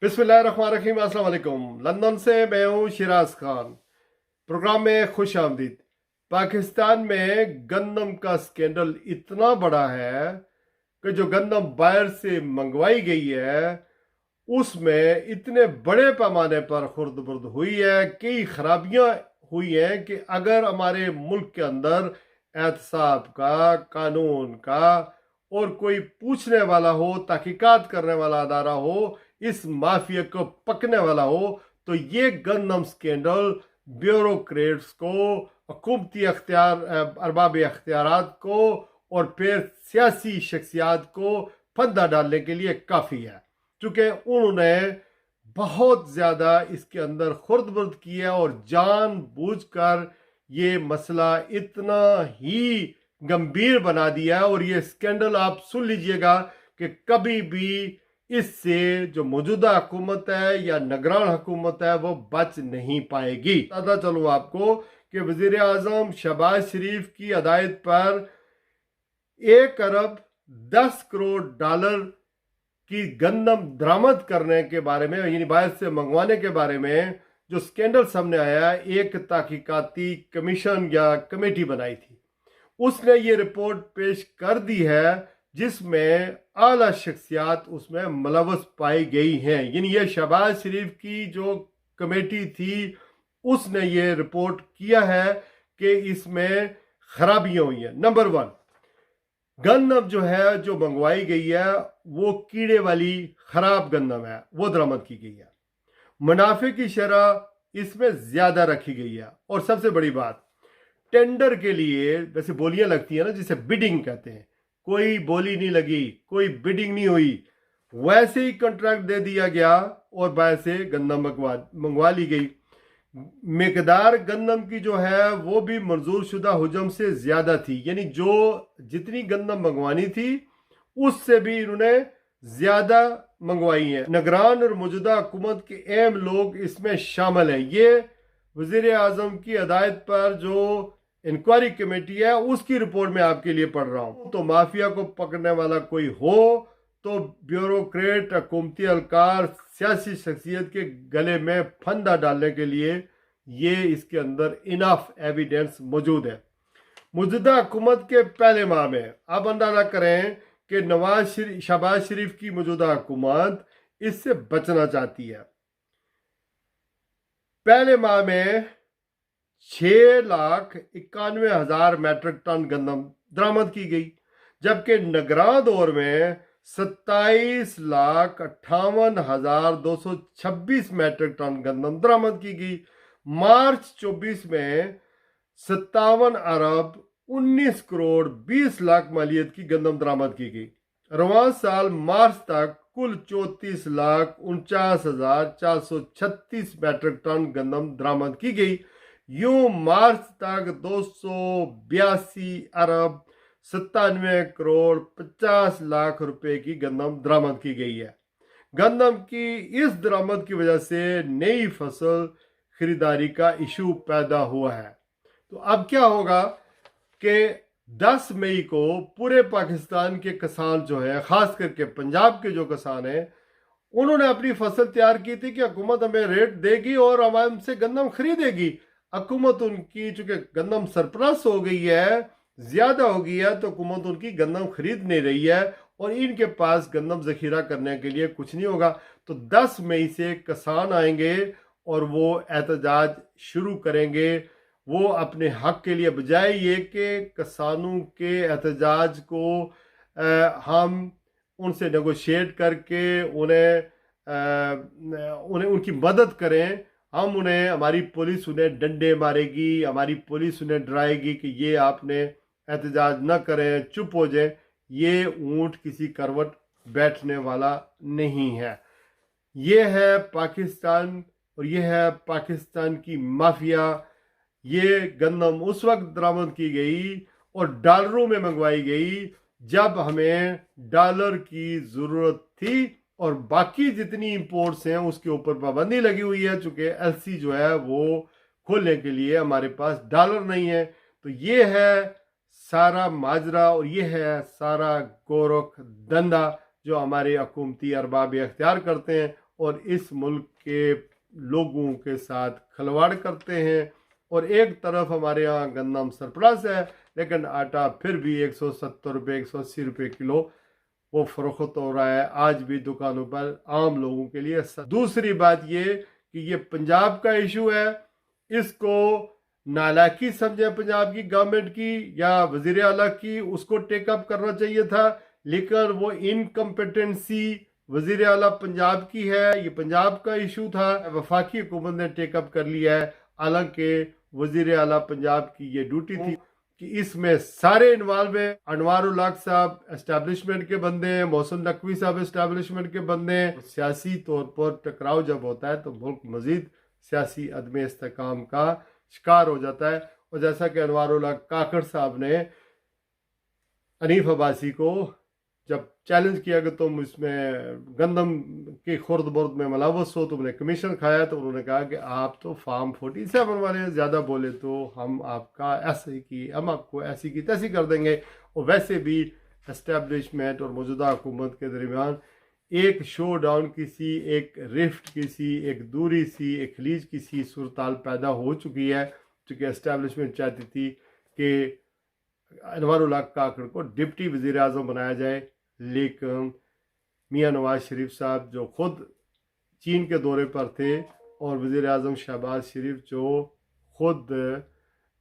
बिस्मिल्लाहिर्रहमानिर्रहीम, अस्सलाम वालेकुम। लंदन से मैं हूँ शिराज खान। प्रोग्राम में खुश आमदीद। पाकिस्तान में गंदम का स्कैंडल इतना बड़ा है कि जो गंदम बाहर से मंगवाई गई है उसमें इतने बड़े पैमाने पर खुर्द-बुर्द हुई है, कई खराबियां हुई हैं कि अगर हमारे मुल्क के अंदर एहतसाब का, कानून का और कोई पूछने वाला हो, तहकीकात करने वाला अदारा हो, इस माफिया को पकने वाला हो, तो ये गंदम स्कैंडल ब्यूरोक्रेट्स को, हुकूमती अख्तियार, अरबाब अख्तियारात को और फिर सियासी शख्सियात को फंदा डालने के लिए काफ़ी है, क्योंकि उन्होंने बहुत ज़्यादा इसके अंदर खुर्द-बुर्द किया और जानबूझकर ये मसला इतना ही गंभीर बना दिया। और ये स्कैंडल आप सुन लीजिएगा कि कभी भी इससे जो मौजूदा हुकूमत है या निगरान हुकूमत है वो बच नहीं पाएगी। पता चलूँ आपको कि वज़ीर आज़म शहबाज शरीफ की हदायत पर 1 अरब 10 करोड़ डॉलर की गंदम दरामद करने के बारे में, यानी बाहर से मंगवाने के बारे में जो स्कैंडल सामने आया, एक तहकीकाती कमीशन या कमेटी बनाई थी, उसने ये रिपोर्ट पेश कर दी है जिसमें आला शख्सियात उसमें मुलव्वस पाई गई हैं। यानी ये शहबाज शरीफ की जो कमेटी थी उसने ये रिपोर्ट किया है कि इसमें खराबियां हुई हैं। नंबर 1, गंदम जो है जो मंगवाई गई है वो कीड़े वाली खराब गंदम है, वो दरामद की गई है। मुनाफे की शरह इसमें ज्यादा रखी गई है। और सबसे बड़ी बात, टेंडर के लिए वैसे बोलियां लगती है ना, जिसे बिडिंग कहते हैं, कोई बोली नहीं लगी, कोई बिडिंग नहीं हुई, वैसे ही कॉन्ट्रैक्ट दे दिया गया और बाहर से गंदम मंगवा ली गई। मिकदार गंदम की जो है वो भी मंजूर शुदा हुजम से ज्यादा थी, यानी जो जितनी गंदम मंगवानी थी उससे भी इन्होंने ज्यादा मंगवाई है। निगरान और मौजूदा हुकूमत के अहम लोग इसमें शामिल हैं। ये वजीर आजम की हदायत पर जो इंक्वायरी कमेटी है उसकी रिपोर्ट में आपके लिए पढ़ रहा हूं। तो माफिया को पकड़ने वाला कोई हो तो ब्यूरोक्रेट, हुकूमती एहलकार, सियासी शख्सियत के गले में फंदा डालने के लिए ये इसके अंदर इनफ एविडेंस मौजूद है। मौजूदा हुकूमत के पहले माह में अब अंदाजा करें कि शहबाज शरीफ की मौजूदा हुकूमत इससे बचना चाहती है। पहले माह में 6,91,000 मैट्रिक टन गंदम दरामद की गई, जबकि निगरान दौर में 27,58,226 मैट्रिक टन गंदम दरामद की गई। मार्च 24 में 57 अरब 19 करोड़ 20 लाख मालियत की गंदम दरामद की गई। रवां साल मार्च तक कुल 34,49,436 मैट्रिक टन गंदम दरामद की गई। यूं मार्च तक 282 अरब 97 करोड़ 50 लाख रुपए की गंदम दरामद की गई है। गंदम की इस दरामद की वजह से नई फसल खरीदारी का इशू पैदा हुआ है। तो अब क्या होगा कि 10 मई को पूरे पाकिस्तान के किसान जो है, खास करके पंजाब के जो किसान हैं, उन्होंने अपनी फसल तैयार की थी कि हुकूमत हमें रेट देगी और हम हमसे गंदम खरीदेगी। हुकूमत उनकी चूंकि गंदम सरप्लस हो गई है, ज्यादा हो गई है, तो हुकूमत उनकी गंदम खरीद नहीं रही है और इनके पास गंदम जखीरा करने के लिए कुछ नहीं होगा। तो 10 मई से किसान आएंगे और वो एहतजाज शुरू करेंगे। वो अपने हक के लिए, बजाय ये कि किसानों के एहतजाज को हम उनसे नेगोशिएट करके उन्हें उनकी मदद करें, हम उन्हें, हमारी पुलिस उन्हें डंडे मारेगी, हमारी पुलिस उन्हें डराएगी कि ये आपने एहतजाज न करें, चुप हो जाए। ये ऊंट किसी करवट बैठने वाला नहीं है। ये है पाकिस्तान और ये है पाकिस्तान की माफिया। ये गंदम उस वक्त दरामद की गई और डॉलरों में मंगवाई गई जब हमें डॉलर की ज़रूरत थी और बाकी जितनी इंपोर्ट्स हैं उसके ऊपर पाबंदी लगी हुई है, चूंकि एलसी जो है वो खोलने के लिए हमारे पास डॉलर नहीं है। तो ये है सारा माजरा और ये है सारा गोरख धंधा जो हमारे हुकूमती अरबाब अख्तियार करते हैं और इस मुल्क के लोगों के साथ खिलवाड़ करते हैं। और एक तरफ हमारे यहाँ गंदम सरप्लस है, लेकिन आटा फिर भी 170 रुपये 180 रुपये किलो वो फरोख्त हो रहा है आज भी दुकानों पर आम लोगों के लिए। दूसरी बात ये कि ये पंजाब का इशू है, इसको नालायकी समझे पंजाब की गवर्नमेंट की या वजीर आला की, उसको टेकअप करना चाहिए था, लेकिन वो इनकम्पिटेंसी वजीर आला पंजाब की है, ये पंजाब का इशू था, वफाकी हुकूमत ने टेकअप कर लिया है। हालांकि वजीर आला पंजाब की ये ड्यूटी थी कि इसमें सारे इन्वॉल्व हैं। अनवारुल हक साहब एस्टैब्लिशमेंट के बंदे हैं, मोहसिन नकवी साहब एस्टैब्लिशमेंट के बंदे हैं। सियासी तौर पर टकराव जब होता है तो मुल्क मजीद सियासी अदम इस्तेकाम का शिकार हो जाता है। और जैसा कि अनवारुल हक काकड़ साहब ने हनीफ अब्बासी को जब चैलेंज किया कि तुम इसमें गंदम की खुर्द बुर्द में मुलव्वस हो, तुमने कमीशन खाया, तो उन्होंने कहा कि आप तो फार्म 47 वाले ज़्यादा बोले तो हम आपका ऐसे की हम आपको ऐसी की तैसी कर देंगे। और वैसे भी एस्टेब्लिशमेंट और मौजूदा हुकूमत के दरमियान एक शो डाउन किसी, एक रिफ्ट किसी, एक दूरी सी, एक खलीज किसी सूरताल पैदा हो चुकी है, चूँकि एस्टेब्लिशमेंट चाहती थी कि अनवारुल हक काकड़ को डिप्टी वज़ीर आज़म बनाया जाए। लेकिन मियाँ नवाज शरीफ साहब जो खुद चीन के दौरे पर थे और वज़ीर आज़म शहबाज शरीफ जो खुद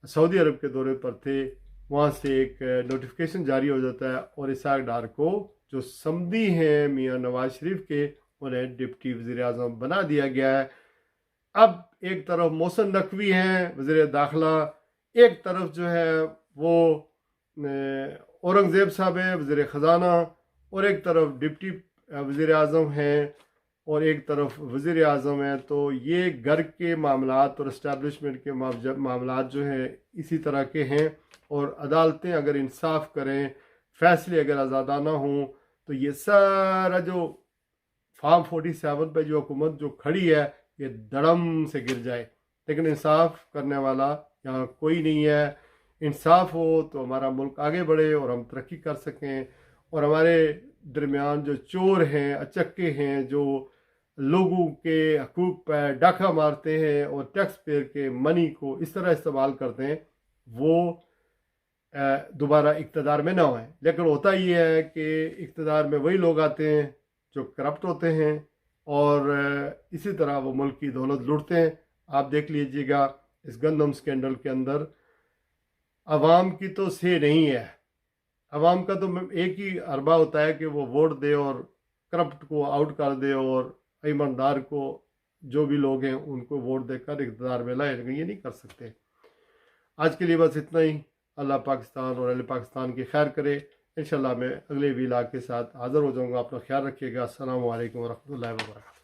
सऊदी अरब के दौरे पर थे, वहाँ से एक नोटिफिकेशन जारी हो जाता है और इसहाक डार को जो समधी हैं मियाँ नवाज शरीफ के, उन्हें डिप्टी वज़ीर आज़म बना दिया गया है। अब एक तरफ मोहसिन नकवी हैं वज़ीर दाखिला, एक तरफ जो है वो औरंगज़ेब साहब हैं वज़ीर ख़जाना, और एक तरफ डिप्टी वज़ीर आज़म हैं और एक तरफ वज़ीर आज़म हैं। तो ये घर के मामलात और इस्टेब्लिशमेंट के मामलात जो हैं इसी तरह के हैं। और अदालतें अगर इंसाफ करें, फैसले अगर आज़ादाना हों, तो ये सारा जो फार्म 47 पे जो हुकूमत जो खड़ी है ये धड़म से गिर जाए। लेकिन इंसाफ करने वाला यहाँ कोई नहीं है। इंसाफ हो तो हमारा मुल्क आगे बढ़े और हम तरक्की कर सकें। और हमारे दरमियान जो चोर हैं, अचक्के हैं, जो लोगों के हकूक़ पर डाका मारते हैं और टैक्स पेयर के मनी को इस तरह इस्तेमाल करते हैं, वो दोबारा इक़्तिदार में ना आए। लेकिन होता ये है कि इक़्तिदार में वही लोग आते हैं जो करप्ट होते हैं और इसी तरह वो मुल्क की दौलत लूटते हैं। आप देख लीजिएगा इस गंदम स्कैंडल के अंदर अवाम की तो से नहीं है। अवाम का तो एक ही अरबा होता है कि वो वोट दे और करप्ट को आउट कर दे और ईमानदार को, जो भी लोग हैं उनको वोट देकर इक़्तिदार में लाए, लेकिन ये नहीं कर सकते। आज के लिए बस इतना ही। अल्लाह पाकिस्तान और अहले पाकिस्तान की खैर करे। इंशाल्लाह मैं अगले व्लॉग के साथ हाज़िर हो जाऊँगा। अपना ख्याल रखिएगा। अस्सलामु अलैकुम वरहमतुल्लाहि वबरकातुहू।